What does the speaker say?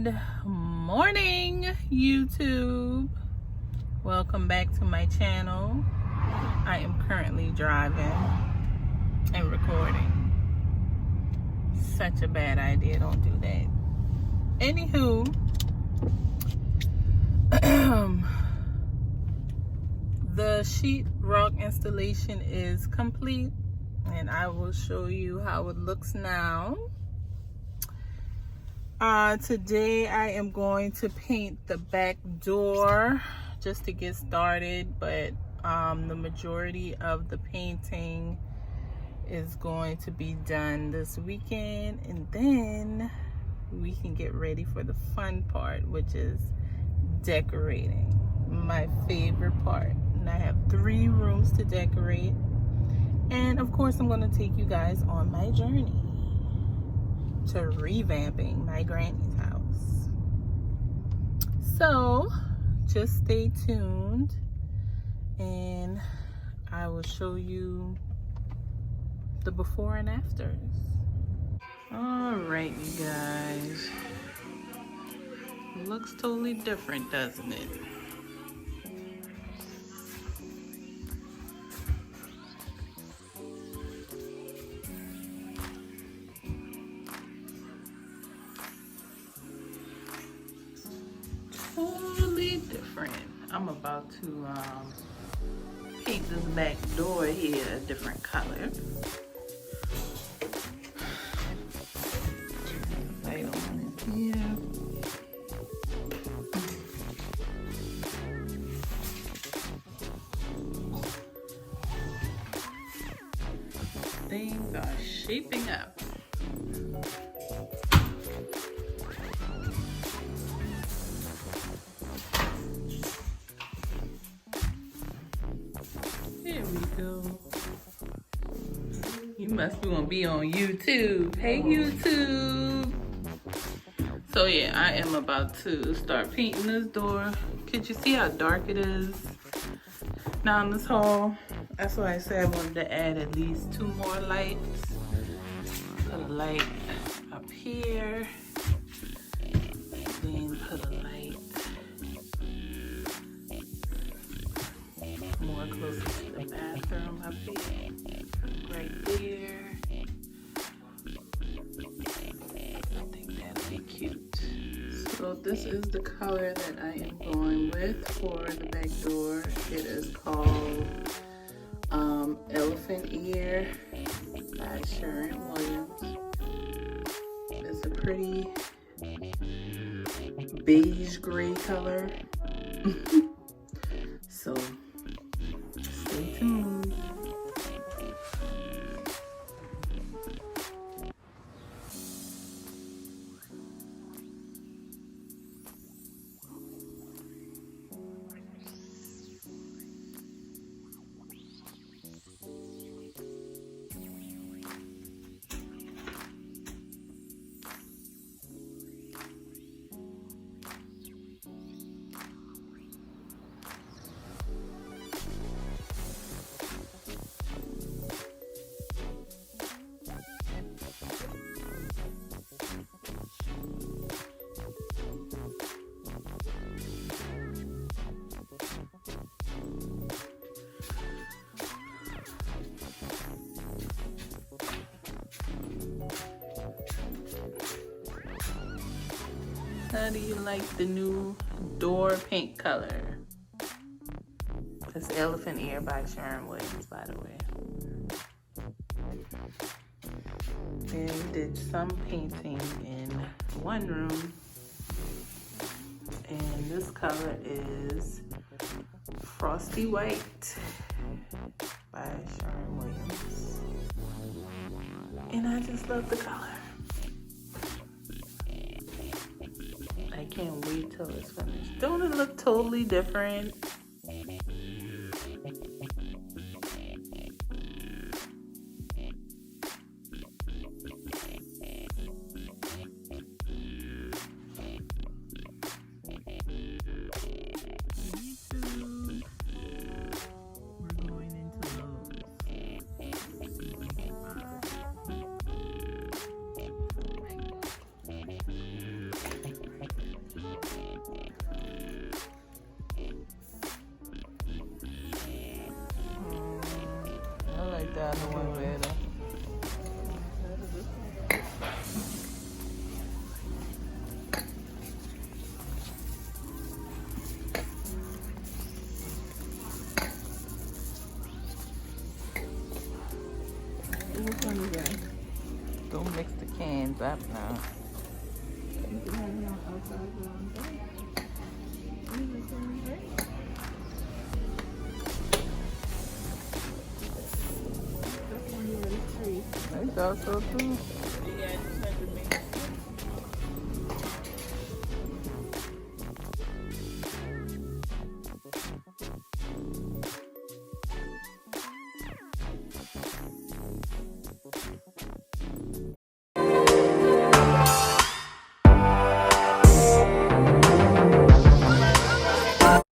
Good morning, YouTube. Welcome back to my channel. I am currently driving and recording. Such a bad idea, don't do that. Anywho, the sheetrock installation is complete and I will show you how it looks now. Today I am going to paint the back door just to get started, but the majority of the painting is going to be done this weekend, and then we can get ready for the fun part, which is decorating, my favorite part. And I have 3 rooms to decorate, and of course I'm going to take you guys on my journey to revamping my granny's house. So just stay tuned and I will show you the before and afters. All right, you guys, looks totally different, doesn't it? Totally different. I'm about to paint this back door here a different color. Light on it here. Things are shaping up. There we go. You must be gonna be on YouTube. Hey YouTube. So yeah, I am about to start painting this door. Could you see how dark it is now in this hall? That's why I said I wanted to add at least 2 more lights. Put a light up here. Then put a light more closer to the bathroom up here, right there. I think that'll be cute. So this is the color that I am going with for the back door. It is called Elephant Ear by SHERWIN. It's a pretty beige gray color. So stay tuned. How do you like the new door paint color? It's Elephant Ear by SHERWIN, by the way. And we did some painting in one room. And this color is Frosty White by SHERWIN. And I just love the color. I can't wait till it's finished. Don't it look totally different? We're going into Lowe's. other one better. Which one is that? Don't mix the cans up now. You can have it on outside or on top. That's one you already free. I thought so too.